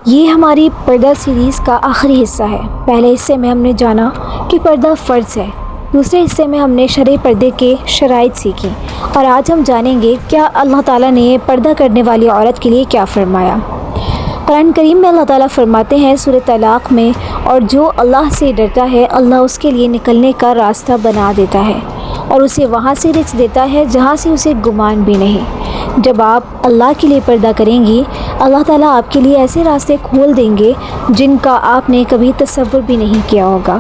یہ ہماری پردہ سیریز کا آخری حصہ ہے۔ پہلے حصے میں ہم نے جانا کہ پردہ فرض ہے، دوسرے حصے میں ہم نے شرعی پردے کے شرائط سیکھی، اور آج ہم جانیں گے کیا اللہ تعالیٰ نے پردہ کرنے والی عورت کے لیے کیا فرمایا۔ قرآن کریم میں اللہ تعالیٰ فرماتے ہیں سورہ طلاق میں، اور جو اللہ سے ڈرتا ہے اللہ اس کے لیے نکلنے کا راستہ بنا دیتا ہے اور اسے وہاں سے رزق دیتا ہے جہاں سے اسے گمان بھی نہیں۔ جب آپ اللہ کے لیے پردہ کریں گی، اللہ تعالیٰ آپ کے لیے ایسے راستے کھول دیں گے جن کا آپ نے کبھی تصور بھی نہیں کیا ہوگا۔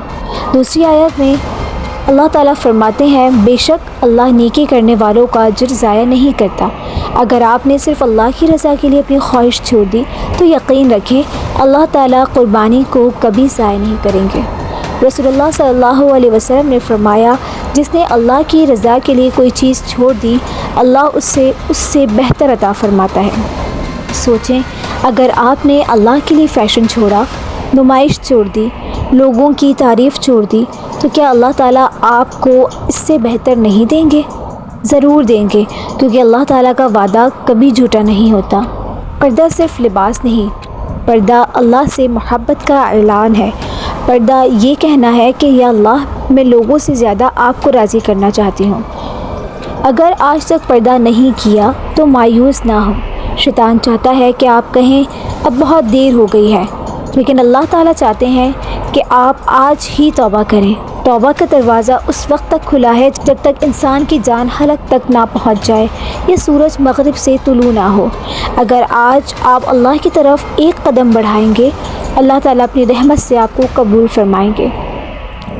دوسری آیت میں اللہ تعالیٰ فرماتے ہیں بے شک اللہ نیکی کرنے والوں کا اجر ضائع نہیں کرتا۔ اگر آپ نے صرف اللہ کی رضا کے لیے اپنی خواہش چھوڑ دی تو یقین رکھیں اللہ تعالیٰ قربانی کو کبھی ضائع نہیں کریں گے۔ رسول اللہ صلی اللہ علیہ وسلم نے فرمایا جس نے اللہ کی رضا کے لیے کوئی چیز چھوڑ دی اللہ اس سے بہتر عطا فرماتا ہے۔ سوچیں اگر آپ نے اللہ کے لیے فیشن چھوڑا، نمائش چھوڑ دی، لوگوں کی تعریف چھوڑ دی تو کیا اللہ تعالیٰ آپ کو اس سے بہتر نہیں دیں گے؟ ضرور دیں گے، کیونکہ اللہ تعالیٰ کا وعدہ کبھی جھوٹا نہیں ہوتا۔ پردہ صرف لباس نہیں، پردہ اللہ سے محبت کا اعلان ہے۔ پردہ یہ کہنا ہے کہ یا اللہ میں لوگوں سے زیادہ آپ کو راضی کرنا چاہتی ہوں۔ اگر آج تک پردہ نہیں کیا تو مایوس نہ ہو۔ شیطان چاہتا ہے کہ آپ کہیں اب بہت دیر ہو گئی ہے، لیکن اللہ تعالیٰ چاہتے ہیں کہ آپ آج ہی توبہ کریں۔ توبہ کا دروازہ اس وقت تک کھلا ہے جب تک انسان کی جان حلق تک نہ پہنچ جائے یا سورج مغرب سے طلوع نہ ہو۔ اگر آج آپ اللہ کی طرف ایک قدم بڑھائیں گے، اللہ تعالیٰ اپنی رحمت سے آپ کو قبول فرمائیں گے۔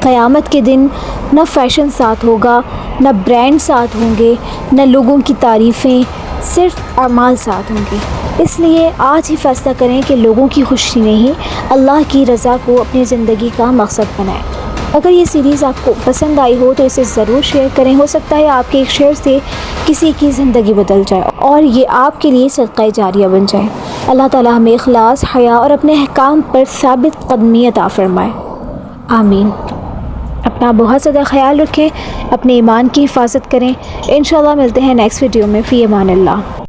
قیامت کے دن نہ فیشن ساتھ ہوگا، نہ برانڈ ساتھ ہوں گے، نہ لوگوں کی تعریفیں، صرف اعمال ساتھ ہوں گے۔ اس لیے آج ہی فیصلہ کریں کہ لوگوں کی خوشی نہیں، اللہ کی رضا کو اپنی زندگی کا مقصد بنائیں۔ اگر یہ سیریز آپ کو پسند آئی ہو تو اسے ضرور شیئر کریں، ہو سکتا ہے آپ کے ایک شیئر سے کسی کی زندگی بدل جائے اور یہ آپ کے لیے صدقہ جاریہ بن جائے۔ اللہ تعالیٰ ہمیں اخلاص، حیا اور اپنے احکام پر ثابت قدمی عطا فرمائے۔ آمین۔ اپنا بہت زیادہ خیال رکھیں، اپنے ایمان کی حفاظت کریں۔ انشاءاللہ ملتے ہیں نیکسٹ ویڈیو میں۔ فی امان اللہ۔